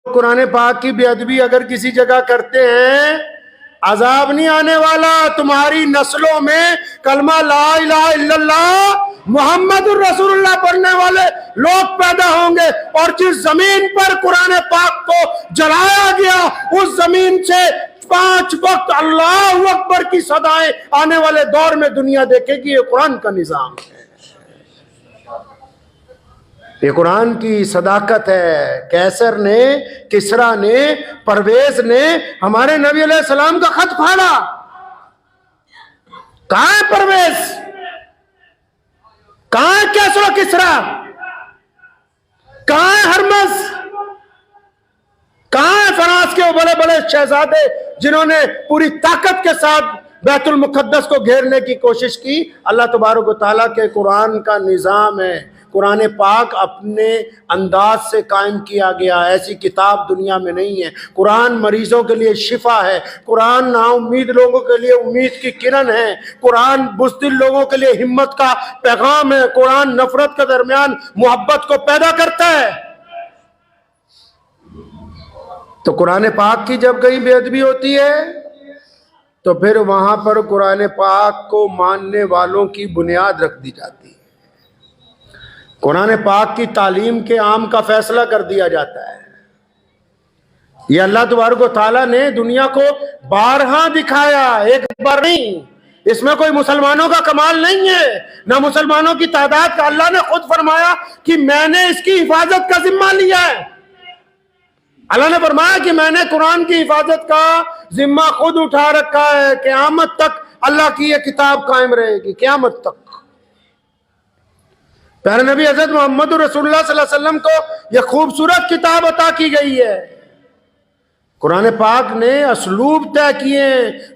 कुरान पाक की बेअदबी अगर किसी जगह करते हैं, अजाब नहीं आने वाला, तुम्हारी नस्लों में कलमा ला इलाहा इल्लल्लाह मुहम्मदुर रसूलुल्लाह पढ़ने वाले लोग पैदा होंगे। और जिस जमीन पर कुरान पाक को जलाया गया, उस जमीन से 5 वक्त अल्लाहु अकबर की सदाएं आने वाले दौर में दुनिया देखेगी। ये कुरान का निजाम है, ये कुरान की सदाकत है। कैसर ने, किसरा ने, परवेज ने हमारे नबी अलैहि सलाम का खत फाड़ा। कहां है परवेज, कहां है कैसर किसरा, कहां है हरमस, कहां है फरास के बड़े बड़े शहजादे जिन्होंने पूरी ताकत के साथ बैतुल मुकद्दस को घेरने की कोशिश की। अल्लाह तबारक व तआला के कुरान का निजाम है। कुरान पाक अपने अंदाज से कायम किया गया, ऐसी किताब दुनिया में नहीं है। कुरान मरीजों के लिए शिफा है, कुरान नाउम्मीद लोगों के लिए उम्मीद की किरण है, कुरान बुज़दिल लोगों के लिए हिम्मत का पैगाम है, कुरान नफरत के दरमियान मोहब्बत को पैदा करता है। तो कुरान पाक की जब कहीं बेअदबी होती है तो फिर वहां पर कुरान पाक को मानने वालों की बुनियाद रख दी जाती है। कुरान पाक की तालीम के आम का फैसला कर दिया जाता है। ये अल्लाह तबारक व तआला ने दुनिया को बारहा दिखाया, एक बार नहीं। इसमें कोई मुसलमानों का कमाल नहीं है, ना मुसलमानों की तादाद का। अल्लाह ने खुद फरमाया कि मैंने इसकी हिफाजत का जिम्मा लिया है। अल्लाह ने फरमाया कि मैंने कुरान की हिफाजत का जिम्मा खुद उठा रखा है। क़यामत तक अल्लाह की यह किताब कायम रहेगी, क़यामत तक। प्यारे नबी हज़रत मोहम्मद रसूलुल्लाह सल्लल्लाहु अलैहि वसल्लम को यह खूबसूरत किताब अता की गई है। कुरान पाक ने असलूब तय किए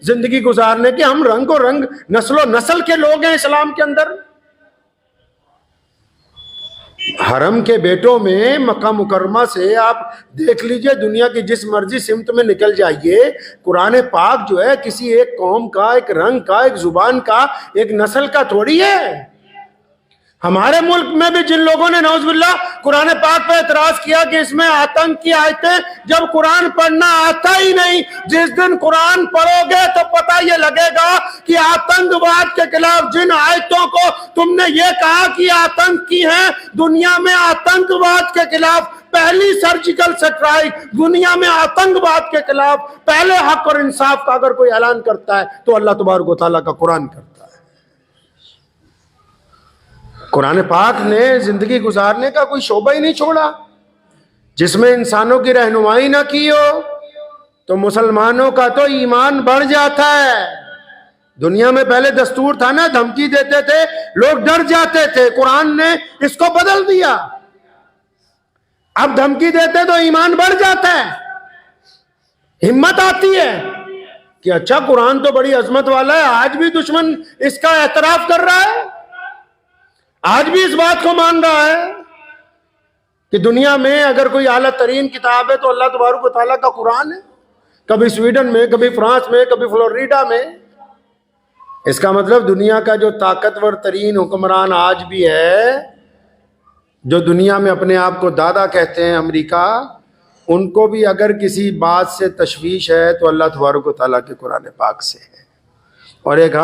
जिंदगी गुजारने के। हम रंग और रंग, नस्लो नस्ल के लोग हैं इस्लाम के अंदर। हरम के बेटों में मक्का मुकर्रमा से आप देख लीजिए, दुनिया की जिस मर्जी सिमत में निकल जाइए, कुरान पाक जो है किसी एक कौम का, एक रंग का, एक जुबान का, एक नस्ल का थोड़ी है। हमारे मुल्क में भी जिन लोगों ने नौजुबिल्लाह कुरान पाक पर एतराज किया कि इसमें आतंक की आयतें, जब कुरान पढ़ना आता ही नहीं, जिस दिन कुरान पढ़ोगे तो पता ये लगेगा कि आतंकवाद के खिलाफ जिन आयतों को तुमने ये कहा कि आतंक की है, दुनिया में आतंकवाद के खिलाफ पहली सर्जिकल स्ट्राइक, दुनिया में आतंकवाद के खिलाफ पहले हक और इंसाफ का अगर कोई ऐलान करता है तो अल्लाह तबारक व तआला का कुरान करता है। कुरान पाक ने जिंदगी गुजारने का कोई शोबा ही नहीं छोड़ा जिसमें इंसानों की रहनुमाई ना की हो। तो मुसलमानों का तो ईमान बढ़ जाता है। दुनिया में पहले दस्तूर था ना, धमकी देते थे, लोग डर जाते थे। कुरान ने इसको बदल दिया। अब धमकी देते तो ईमान बढ़ जाता है, हिम्मत आती है कि अच्छा कुरान तो बड़ी अजमत वाला है। आज भी दुश्मन इसका एतराफ कर रहा है, आज भी इस बात को मान रहा है कि दुनिया में अगर कोई आला तरीन किताब है तो अल्लाह तबारक व तआला का कुरान है। कभी स्वीडन में, कभी फ्रांस में, कभी फ्लोरिडा में। इसका मतलब दुनिया का जो ताकतवर तरीन हुक्मरान आज भी है, जो दुनिया में अपने आप को दादा कहते हैं, अमेरिका, उनको भी अगर किसी बात से तशवीश है तो अल्लाह तबारक व तआला के कुरान पाक से है। और एक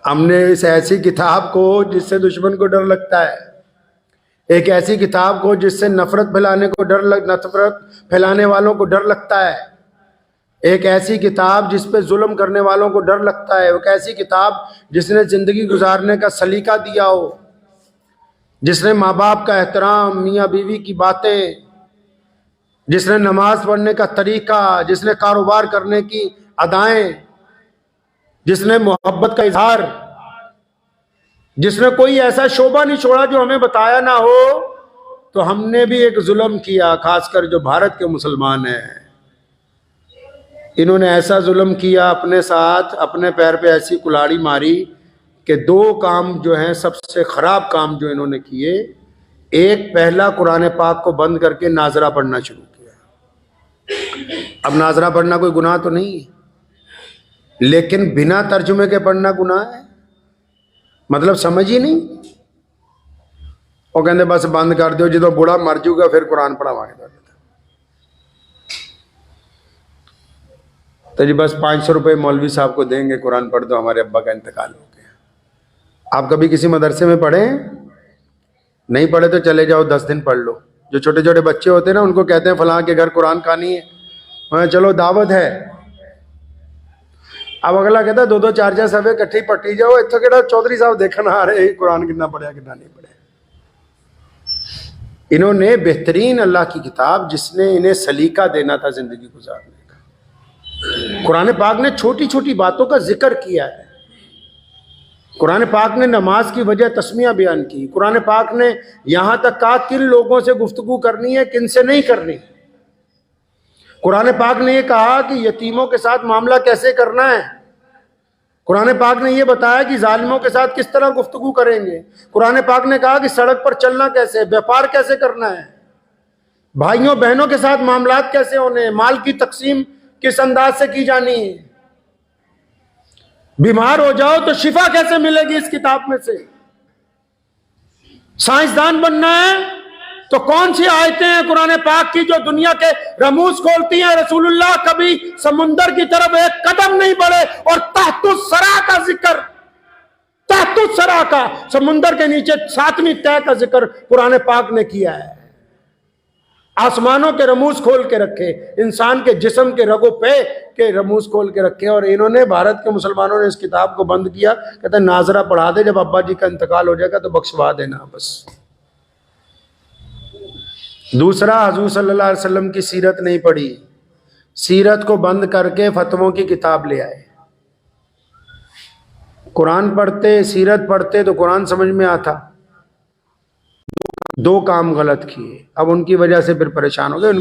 हमने इस ऐसी किताब को जिससे दुश्मन को डर लगता है, एक ऐसी किताब को जिससे नफरत फैलाने वालों को डर लगता है, एक ऐसी किताब जिस पे जुल्म करने वालों को डर लगता है, एक ऐसी किताब जिसने जिंदगी गुजारने का सलीका दिया हो, जिसने माँ बाप का एहतराम, मियाँ बीवी की बातें, जिसने नमाज पढ़ने का तरीका, जिसने कारोबार करने की अदाएं, जिसने मोहब्बत का इजहार, जिसने कोई ऐसा शोभा नहीं छोड़ा जो हमें बताया ना हो। तो हमने भी एक जुल्म किया, खासकर जो भारत के मुसलमान हैं, इन्होंने ऐसा जुल्म किया अपने साथ, अपने पैर पे ऐसी कुल्हाड़ी मारी कि 2 काम जो हैं सबसे खराब काम जो इन्होंने किए। एक, पहला कुरान पाक को बंद करके नाजरा पढ़ना शुरू किया। अब नाजरा पढ़ना कोई गुनाह तो नहीं है, लेकिन बिना तर्जुमे के पढ़ना गुनाह है। मतलब समझ ही नहीं। वो कहते बस बंद कर दो, जो बुढ़ा मर जाऊगा फिर कुरान पढ़ावांगे। तो जी बस 500 रुपये मौलवी साहब को देंगे, कुरान पढ़ दो, हमारे अब्बा का इंतकाल हो गया। आप कभी किसी मदरसे में पढ़े? नहीं पढ़े तो चले जाओ, 10 दिन पढ़ लो। जो छोटे छोटे बच्चे होते हैं ना, उनको कहते हैं फलां के घर कुरान कहानी है, वहाँ चलो दावत है। अब अगला कहता है 2-2 4-4 सभे इकट्ठी पट्टी जाओ, इतना केड़ा चौधरी साहब देखना आ रहे कुरान कितना पढ़िया कितना नहीं पढ़े। इन्होंने बेहतरीन अल्लाह की किताब, जिसने इन्हें सलीका देना था जिंदगी गुजारने का, कुरान पाक ने छोटी छोटी बातों का जिक्र किया है। कुरान पाक ने नमाज की वजह तस्मिया बयान की। कुरान पाक ने यहां तक कहा किन लोगों से गुफ्तगू करनी है, किन से नहीं करनी। कुरान पाक ने यह कहा कि यतीमों के साथ मामला कैसे करना है। कुरान पाक ने यह बताया कि जालिमों के साथ किस तरह गुफ्तगू करेंगे। कुरान पाक ने कहा कि सड़क पर चलना कैसे, व्यापार कैसे करना है, भाइयों बहनों के साथ मामलात कैसे होने, माल की तकसीम किस अंदाज से की जानी है, बीमार हो जाओ तो शिफा कैसे मिलेगी इस किताब में से, साइंसदान बनना है तो कौन सी आयतें हैं कुरान पाक की जो दुनिया के रमूज खोलती हैं। रसूलुल्लाह कभी समुंदर की तरफ एक कदम नहीं बढ़े और तहतुस सरा का जिक्र, तहतुस सरा का, समुंदर के नीचे 7वीं तह का जिक्र कुरान पाक ने किया है। आसमानों के रमूज खोल के रखे, इंसान के जिस्म के रगों पे के रमूज खोल के रखे। और इन्होंने, भारत के मुसलमानों ने इस किताब को बंद किया। कहते हैं नाजरा पढ़ा दे, जब अब्बा जी का इंतकाल हो जाएगा तो बख्शवा देना बस। दूसरा, हुजूर सल्लल्लाहु अलैहि वसल्लम की सीरत नहीं पढ़ी, सीरत को बंद करके फतवों की किताब ले आए। कुरान पढ़ते, सीरत पढ़ते तो कुरान समझ में आता। 2 काम गलत किए, अब उनकी वजह से फिर परेशान हो गए। उनको